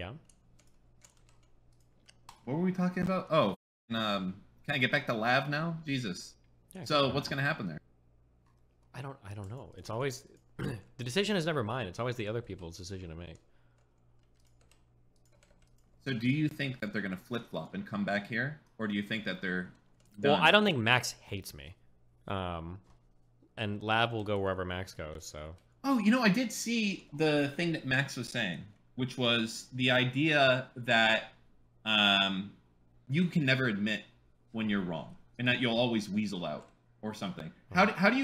Yeah. What were we talking about? Oh, can I get back to Lav now? Jesus. Yeah, So what's gonna happen there? I don't know. It's always the decision is never mine. It's always the other people's decision to make. So do you think that they're gonna flip flop and come back here, or do you think that they're Well, done? I don't think Max hates me. And Lav will go wherever Max goes, so. Oh, I did see the thing that Max was saying, which was the idea that you can never admit when you're wrong, and that you'll always weasel out or something. How do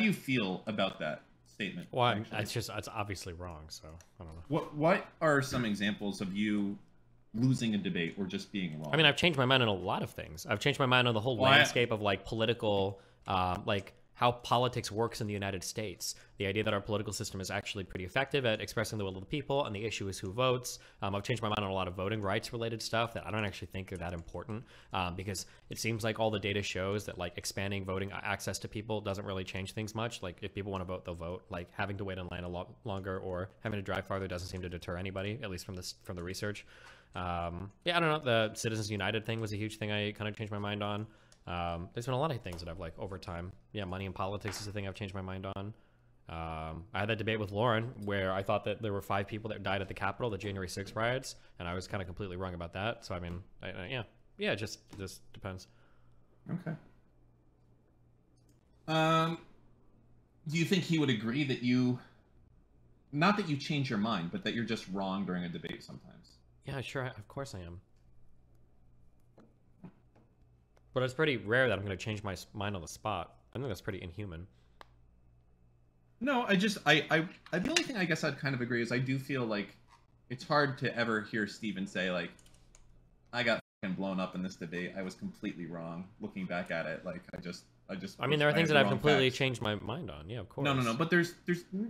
you feel about that statement? Well, it's obviously wrong, so I don't know. What are some examples of you losing a debate or just being wrong? I mean, I've changed my mind on a lot of things. I've changed my mind on the whole landscape of like political, like how politics works in the United States. The idea that our political system is actually pretty effective at expressing the will of the people, and the issue is who votes. I've changed my mind on a lot of voting rights related stuff that I don't actually think are that important, because it seems like all the data shows that like expanding voting access to people doesn't really change things much. Like if people want to vote, they'll vote. Like having to wait in line a lot longer or having to drive farther doesn't seem to deter anybody, at least from the research. Yeah, I don't know. The Citizens United thing was a huge thing I kind of changed my mind on. There's been a lot of things that I've like over time. Yeah, money in politics is a thing I've changed my mind on. I had that debate with Lauren where I thought that there were 5 people that died at the Capitol, the January 6th riots, and I was kind of completely wrong about that. So I mean, yeah, it just depends. Okay. Do you think he would agree that not that you change your mind, but that you're just wrong during a debate sometimes? Yeah, sure. Of course I am. But it's pretty rare that I'm going to change my mind on the spot. I think that's pretty inhuman. No, the only thing I guess I'd kind of agree is I do feel like it's hard to ever hear Steven say, like, I got fucking blown up in this debate. I was completely wrong. Looking back at it, like, I mean, there are things that I've completely changed my mind on. Yeah, of course. No. But there's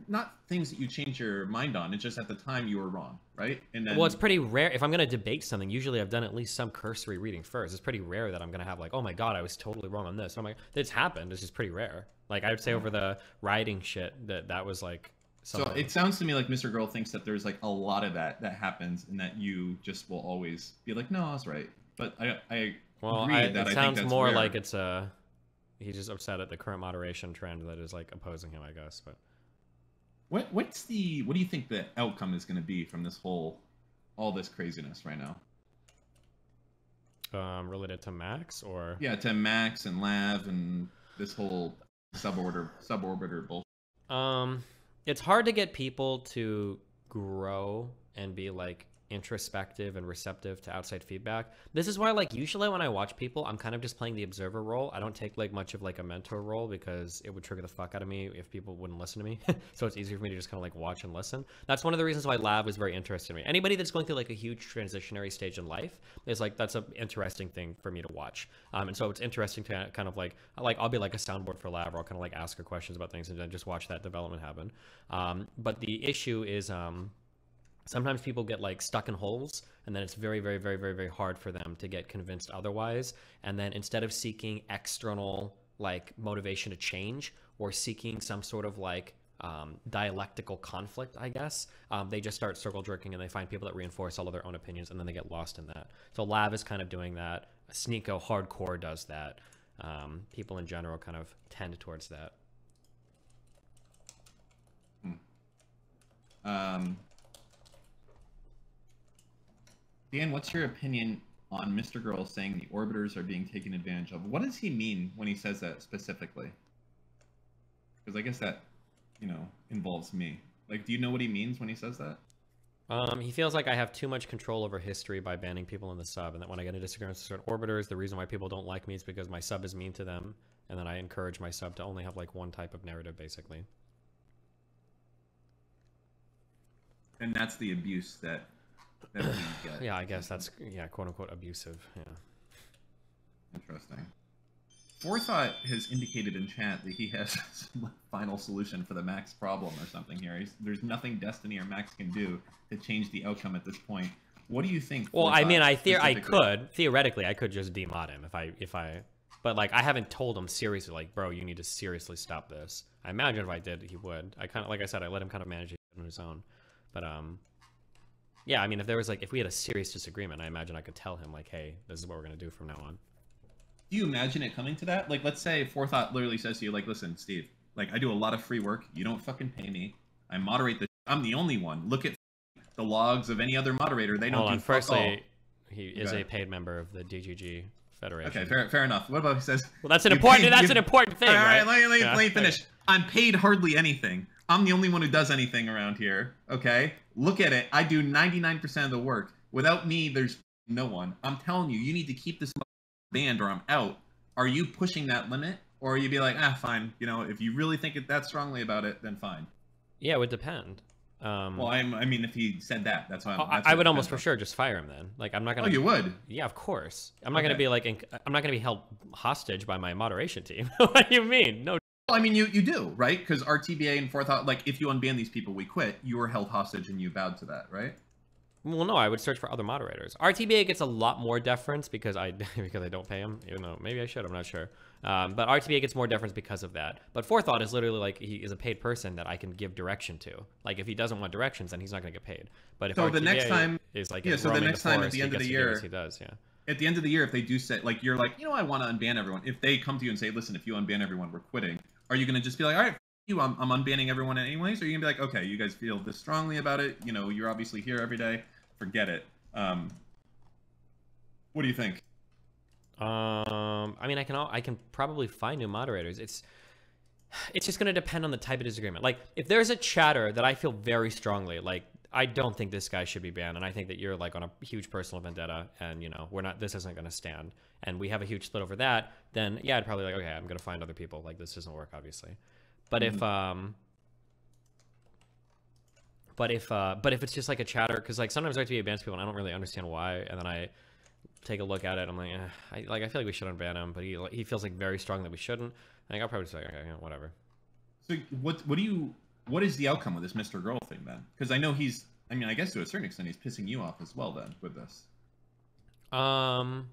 not things that you change your mind on. It's just at the time you were wrong, right? And then, well, it's pretty rare. If I'm going to debate something, usually I've done at least some cursory reading first. It's pretty rare that I'm going to have like, oh my God, I was totally wrong on this. I'm like, it's happened. It's just pretty rare. Like I would say over the rioting shit that was like something. So it sounds to me like MrGirl thinks that there's like a lot of that happens and that you just will always be like, no, I was right. But I agree that it I sounds think that's more rare. like it's he's just upset at the current moderation trend that is like opposing him, I guess. But what do you think the outcome is going to be from all this craziness right now? Related to Max or to Max and Lav and this whole suborbiter bullshit. It's hard to get people to grow and be like introspective and receptive to outside feedback. This is why like usually when I watch people, I'm kind of just playing the observer role. I don't take like much of like a mentor role because it would trigger the fuck out of me if people wouldn't listen to me. So it's easier for me to just kind of like watch and listen. That's one of the reasons why Lav was very interesting to me. Anybody that's going through like a huge transitionary stage in life is like, that's an interesting thing for me to watch. And so it's interesting to kind of like I'll be like a soundboard for Lav, or I'll kind of like ask her questions about things and then just watch that development happen. But the issue is sometimes people get like stuck in holes, and then it's very, very, very, very, very hard for them to get convinced otherwise. And then instead of seeking external like motivation to change or seeking some sort of like dialectical conflict, I guess, they just start circle jerking and they find people that reinforce all of their own opinions, and then they get lost in that. So Lav is kind of doing that. Sneeko hardcore does that. People in general kind of tend towards that. Dan, what's your opinion on MrGirl saying the orbiters are being taken advantage of? What does he mean when he says that specifically? Because I guess that, involves me. Like, do you know what he means when he says that? He feels like I have too much control over history by banning people in the sub, and that when I get into disagreements with certain orbiters, the reason why people don't like me is because my sub is mean to them, and then I encourage my sub to only have like one type of narrative, basically. And that's the abuse that we get. Yeah, I guess that's, yeah, quote-unquote abusive, yeah. Interesting. Forethought has indicated in chat that he has some final solution for the Max problem or something here. There's nothing Destiny or Max can do to change the outcome at this point. What do you think? Well, I mean, theoretically, I could just demod him if I, but like I haven't told him seriously, like, bro, you need to seriously stop this. I imagine if I did, he would. I kind of, like I said, I let him kind of manage it on his own, but Yeah, I mean, if there was like, if we had a serious disagreement, I imagine I could tell him like, hey, this is what we're gonna do from now on. Do you imagine it coming to that? Like, let's say Forethought literally says to you, like, listen, Steve, like, I do a lot of free work. You don't fucking pay me. I moderate the. I'm the only one. Look at the logs of any other moderator. They don't Hold do on. fuck all. Firstly, he is a paid member of the DGG Federation. Okay, fair enough. What about he says? Well, that's an important. That's an important thing, all right? Let me finish. I'm paid hardly anything. I'm the only one who does anything around here. Okay, look at it. I do 99% of the work. Without me, there's no one. I'm telling you, you need to keep this banned or I'm out. Are you pushing that limit, or are you be like, fine. You know, if you really think it that strongly about it, then fine. Yeah, it would depend. Well, I mean, if he said that, that's why. I would almost for sure just fire him then. Like, I'm not gonna. Oh, you would? Yeah, of course. I'm not gonna be like, I'm not gonna be held hostage by my moderation team. What do you mean? No. Well, I mean, you do, right? Because RTBA and Forethought, like, if you unban these people, we quit. You were held hostage and you bowed to that, right? Well, no, I would search for other moderators. RTBA gets a lot more deference because I don't pay him, even though maybe I should. I'm not sure. But RTBA gets more deference because of that. But Forethought is literally like he is a paid person that I can give direction to. Like if he doesn't want directions, then he's not going to get paid. But if so RTBA the next time is like so the next time at the end of the year, he does, yeah. At the end of the year, if they do say like you're like, you know, I want to unban everyone. If they come to you and say, listen, if you unban everyone, we're quitting. Are you going to just be like, all right, you, I'm unbanning everyone anyways? Or are you going to be like, okay, you guys feel this strongly about it. You know, you're obviously here every day. Forget it. What do you think? I mean, I can probably find new moderators. It's just going to depend on the type of disagreement. Like, if there's a chatter that I feel very strongly, like, I don't think this guy should be banned, and I think that you're, like, on a huge personal vendetta, and, you know, this isn't going to stand, and we have a huge split over that, then, yeah, I'd probably, like, okay, I'm going to find other people. Like, this doesn't work, obviously. But if it's just, like, a chatter, because, like, sometimes RTBA bans people, and I don't really understand why, and then I take a look at it. I'm like, I feel like we should unban him, but he feels like very strong that we shouldn't. I think I'll probably say, okay, yeah, whatever. So what is the outcome of this MrGirl thing then? Because I know I mean, I guess to a certain extent he's pissing you off as well then with this. Like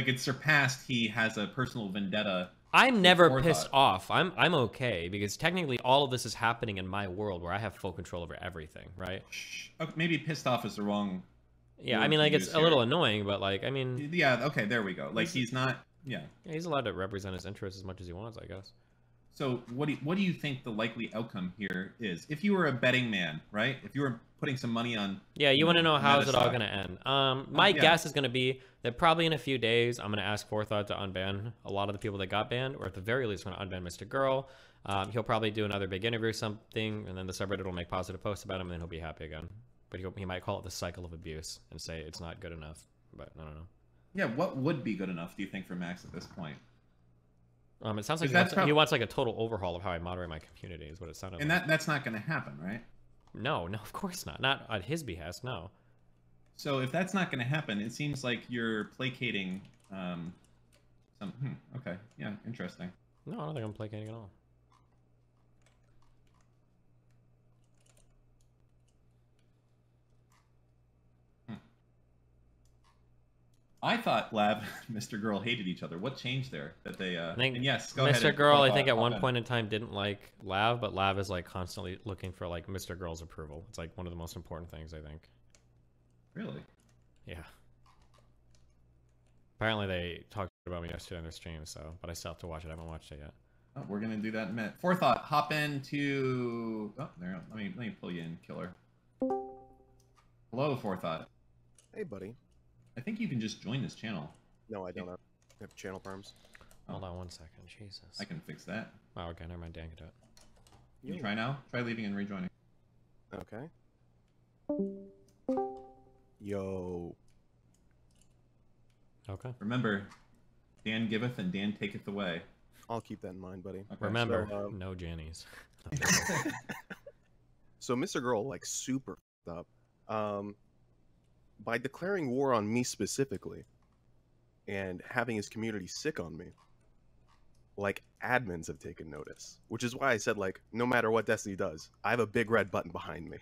it's surpassed. He has a personal vendetta. I'm never pissed off. I'm okay because technically all of this is happening in my world where I have full control over everything, right? Okay, maybe pissed off is the wrong. Yeah, I mean, like, it's a little annoying, but, like, I mean... Yeah, okay, there we go. Like, he's not... Yeah, he's allowed to represent his interests as much as he wants, I guess. So, what do you think the likely outcome here is? If you were a betting man, right? If you were putting some money on... Yeah, you want to know how is it all going to end? My guess is going to be that probably in a few days, I'm going to ask Forethought to unban a lot of the people that got banned, or at the very least, I'm going to unban MrGirl. He'll probably do another big interview or something, and then the subreddit will make positive posts about him, and then he'll be happy again. But he might call it the cycle of abuse and say it's not good enough. But I don't know. Yeah, what would be good enough, do you think, for Max at this point? It sounds like he wants like a total overhaul of how I moderate my community is what it sounded like. And that's not going to happen, right? No, of course not. Not at his behest, no. So if that's not going to happen, it seems like you're placating okay. Yeah, interesting. No, I don't think I'm placating at all. I thought Lav and MrGirl hated each other. What changed there? That they I think and yes, go ahead. MrGirl, I think at one point in time didn't like Lav, but Lav is like constantly looking for like MrGirl's approval. It's like one of the most important things, I think. Really? Yeah. Apparently they talked about me yesterday on their stream, so but I still have to watch it. I haven't watched it yet. Oh, we're gonna do that in a minute. Forethought, hop into there. Let me pull you in, killer. Hello, Forethought. Hey, buddy. I think you can just join this channel. No, I don't have channel perms. Hold on 1 second. Jesus. I can fix that. Oh, okay. Never mind. Dan can do it. You try now? Try leaving and rejoining. Okay. Yo. Okay. Remember, Dan giveth and Dan taketh away. I'll keep that in mind, buddy. Okay, remember, so, no Jannies. So MrGirl, like, super up. By declaring war on me specifically and having his community sick on me, like, admins have taken notice, which is why I said, like, no matter what Destiny does, I have a big red button behind me.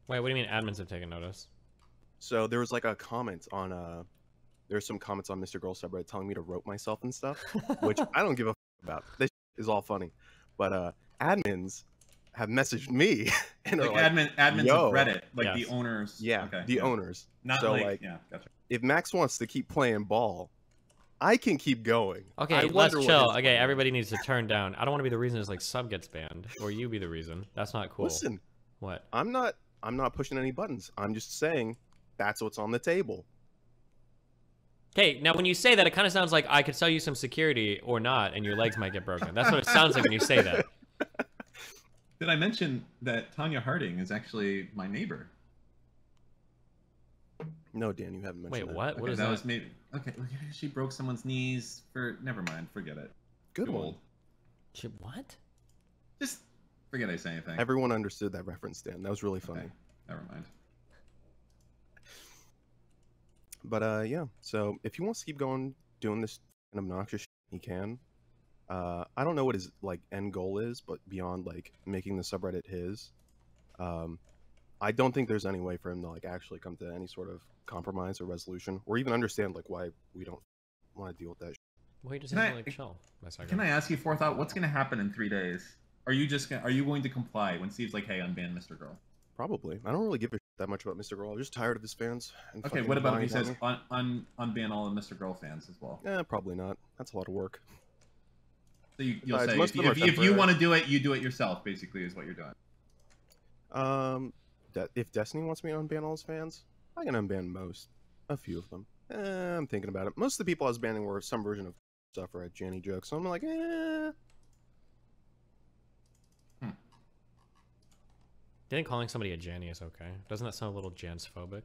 Wait, what do you mean admins have taken notice? So there was like a comment on there's some comments on MrGirl subreddit telling me to rope myself and stuff, which I don't give a f about. This is all funny, but admins have messaged me and like, are like admins yo, of Reddit, like yes. the owners. yeah, Okay, the yeah. owners. Not so like yeah, gotcha. if Max wants to keep playing ball, I can keep going. Okay, I let's wonder what chill. his Okay, plan is. everybody needs to turn down. I don't want to be the reason his like sub gets banned, or you be the reason. That's not cool. Listen, What? I'm not pushing any buttons. I'm just saying that's what's on the table. Okay, now when you say that, it kind of sounds like I could sell you some security or not, and your legs might get broken. That's what it sounds like when you say that. Did I mention that Tanya Harding is actually my neighbor? No, Dan, you haven't mentioned Wait, that. what? Okay, What is that that? was maybe okay. She broke someone's knees for. Never mind. Forget it. Good Too one. old. What? Just forget I say anything. Everyone understood that reference, Dan. That was really funny. Okay, never mind. But yeah, so if he wants to keep going doing this obnoxious shit, he can. I don't know what his like end goal is, but beyond like making the subreddit his, I don't think there's any way for him to like actually come to any sort of compromise or resolution, or even understand like why we don't want to deal with that shit. Well, he just Can has to I- like chill. That's not Can good. I ask you, Forethought, what's going to happen in 3 days? Are you going to comply when Steve's like, "Hey, unban MrGirl"? Probably. I don't really give a shit that much about MrGirl. I'm just tired of his fans. And Okay, fucking what about if lying he to says me. unban all the MrGirl fans as well? Probably not. That's a lot of work. So you'll Besides, say most of them are if you temporary. want to do it, you do it yourself. Basically, is what you're doing. If Destiny wants me to unban all his fans, I can unban a few of them. I'm thinking about it. Most of the people I was banning were some version of stuff or had Janny jokes, so I'm like, Do you think calling somebody a Janny is okay? Doesn't that sound a little Jansphobic?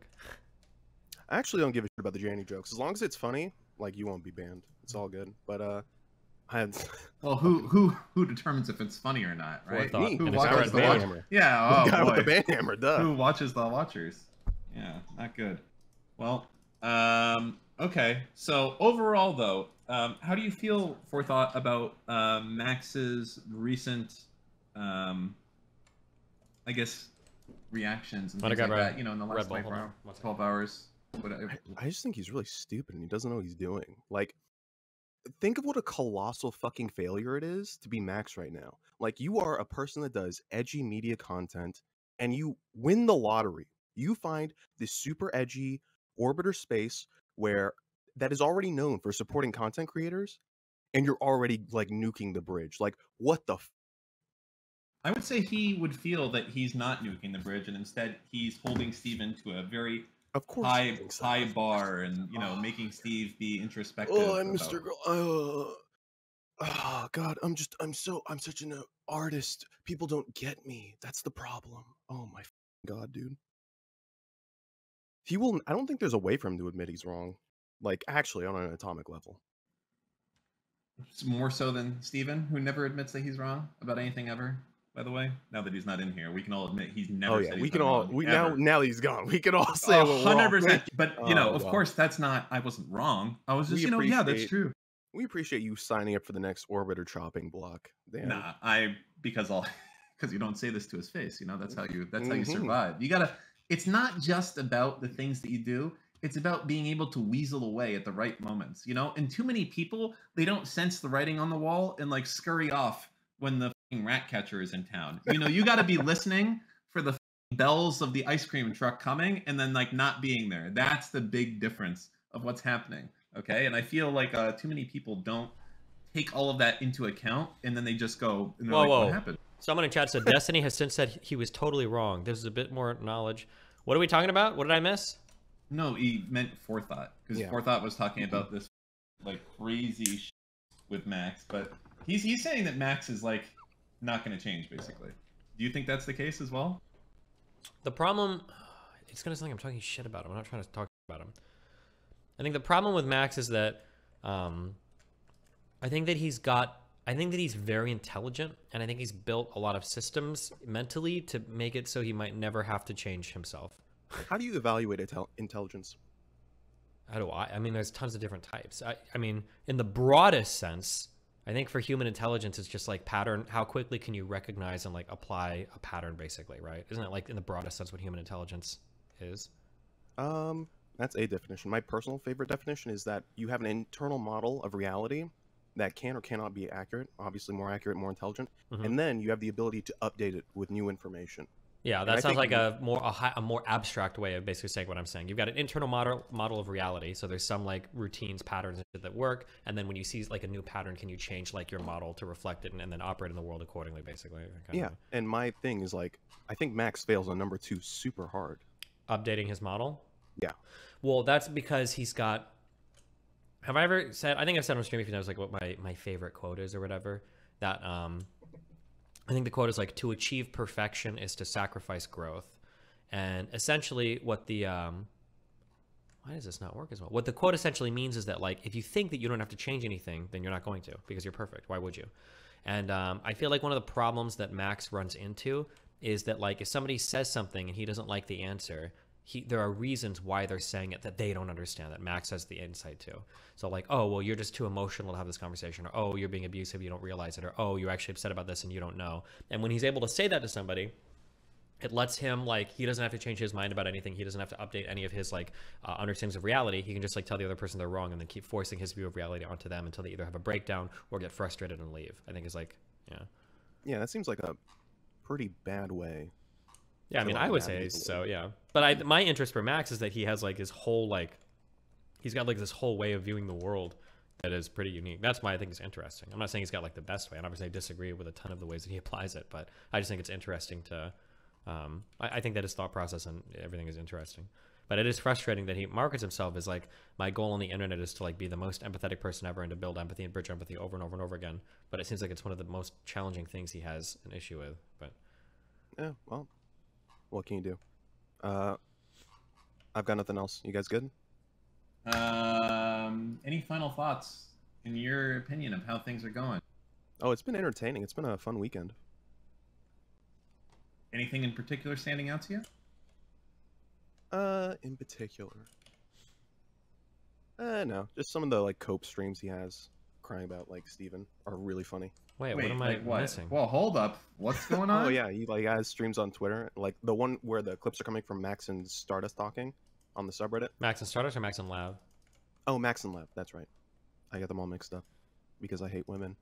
I actually don't give a shit about the Janny jokes. As long as it's funny, like, you won't be banned. It's all good. But, I had... Well, who determines if it's funny or not, right? Forethought. Me. Who And a watches current the ban watch? hammer. Yeah. The guy Oh with the boy. ban hammer, duh. Who watches the watchers? Yeah, not good. Well, okay. So overall, though, how do you feel, Forethought, about Max's recent, I guess, reactions and Wanna things like grab a that? You know, in the Red last Bull? 24 Hold on. hours, One second. 12 hours. Whatever. I just think he's really stupid and he doesn't know what he's doing. Like, think of what a colossal fucking failure it is to be Max right now. Like, you are a person that does edgy media content and you win the lottery. You find this super edgy orbiter space where that is already known for supporting content creators and you're already like nuking the bridge. Like, what the I would say he would feel that he's not nuking the bridge, and instead he's holding Steven to a very Of course. he high thinks that. high bar, and making Steve be introspective. Oh, I'm about- Mr. Girl. Oh God, I'm such an artist. People don't get me. That's the problem. Oh my God, dude. He will. I don't think there's a way for him to admit he's wrong. Like, actually, on an atomic level. It's more so than Steven, who never admits that he's wrong about anything ever. By the way, now that he's not in here, we can all admit he's never. Oh yeah, said we he's can been all. wrong, We ever. now that he's gone, we can all say we're wrong. 100%. But Oh, of well. course, that's not. I wasn't wrong. I was just, We yeah, that's appreciate- true. We appreciate you signing up for the next orbiter chopping block. Dan. Nah, because you don't say this to his face. That's how you Mhm. survive. You gotta. It's not just about the things that you do. It's about being able to weasel away at the right moments. And too many people, they don't sense the writing on the wall and like scurry off when the fucking rat catcher is in town. You got to be listening for the bells of the ice cream truck coming and then like not being there. That's the big difference of what's happening. Okay, and I feel like too many people don't take all of that into account, and then they just go, and they're Whoa, like, whoa. "What happened?" Someone in chat said Destiny has since said he was totally wrong. This is a bit more knowledge. What are we talking about? What did I miss? No, he meant Forethought, because Yeah. Forethought was talking about this like crazy shit with Max, but he's saying that Max is like not going to change, basically. Do you think that's the case as well? The problem, it's gonna sound like I'm talking shit about him. I'm not trying to talk about him. I think the problem with Max is that I think that he's very intelligent, and I think he's built a lot of systems mentally to make it so he might never have to change himself. How do you evaluate intelligence? How do I? I mean, there's tons of different types. I mean, in the broadest sense, I think for human intelligence, it's just like pattern. How quickly can you recognize and like apply a pattern, basically, right? Isn't it like in the broadest sense what human intelligence is? That's a definition. My personal favorite definition is that you have an internal model of reality that can or cannot be accurate, obviously more accurate, more intelligent, Mhm. and then you have the ability to update it with new information. Yeah, And I that sounds think like a more abstract way of basically saying what I'm saying. You've got an internal model of reality, so there's some like routines, patterns and shit that work, and then when you see like a new pattern, can you change like your model to reflect it and then operate in the world accordingly, basically. Yeah, and my thing is like, I think Max fails on number 2 super hard. Updating his model. Yeah. Well, that's because he's got. Have I ever said? I think I've said on stream a few times like what my favorite quote is or whatever. That I think the quote is like, to achieve perfection is to sacrifice growth. And essentially what the why does this not work as well? What the quote essentially means is that like, if you think that you don't have to change anything, then you're not going to, because you're perfect. Why would you? And I feel like one of the problems that Max runs into is that like, if somebody says something and he doesn't like the answer, there are reasons why they're saying it that they don't understand, that Max has the insight to. So like, oh, well, you're just too emotional to have this conversation, or oh, you're being abusive, you don't realize it, or oh, you're actually upset about this and you don't know. And when he's able to say that to somebody, it lets him, like, he doesn't have to change his mind about anything. He doesn't have to update any of his like understandings of reality. He can just like tell the other person they're wrong and then keep forcing his view of reality onto them until they either have a breakdown or get frustrated and leave. I think is like, yeah. Yeah, that seems like a pretty bad way. Yeah, I mean, I would say so, yeah. But my interest for Max is that he has like his whole like, he's got like this whole way of viewing the world that is pretty unique. That's why I think it's interesting. I'm not saying he's got like the best way. I'm not saying I disagree with a ton of the ways that he applies it, but I just think it's interesting to. I think that his thought process and everything is interesting. But it is frustrating that he markets himself as like, my goal on the internet is to like be the most empathetic person ever and to build empathy and bridge empathy over and over and over again. But it seems like it's one of the most challenging things he has an issue with. But yeah, well, what can you do? I've got nothing else. You guys good? Any final thoughts, in your opinion, of how things are going? Oh, it's been entertaining. It's been a fun weekend. Anything in particular standing out to you? In particular. No, just some of the like cope streams he has, crying about like Steven, are really funny. Wait, what am I missing? Well, hold up. What's going on? Oh yeah, he like has streams on Twitter, like the one where the clips are coming from Max and Stardust talking on the subreddit. Max and Stardust or Max and Lab? Oh, Max and Lab, that's right. I got them all mixed up because I hate women.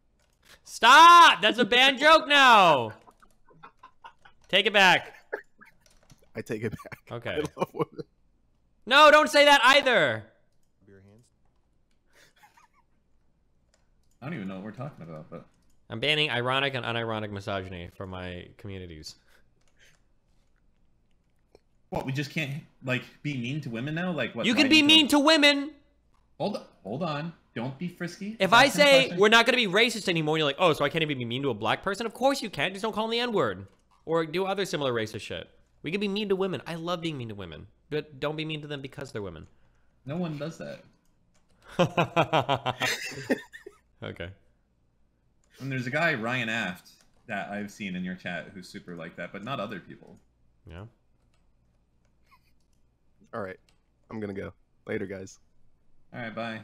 Stop! That's a banned joke now. Take it back. I take it back. Okay. I love women. No, don't say that either. Your hands. I don't even know what we're talking about, but I'm banning ironic and unironic misogyny from my communities. what? We just can't like be mean to women now? Like what? You can be mean to women. Hold on. Don't be frisky. If I say we're not going to be racist anymore, and you're like, oh, so I can't even be mean to a black person? Of course you can. Just don't call them the N-word. Or do other similar racist shit. We can be mean to women. I love being mean to women. But don't be mean to them because they're women. No one does that. Okay. And there's a guy, Ryan Aft, that I've seen in your chat who's super like that, but not other people. Yeah. All right, I'm gonna go. Later, guys. All right, bye.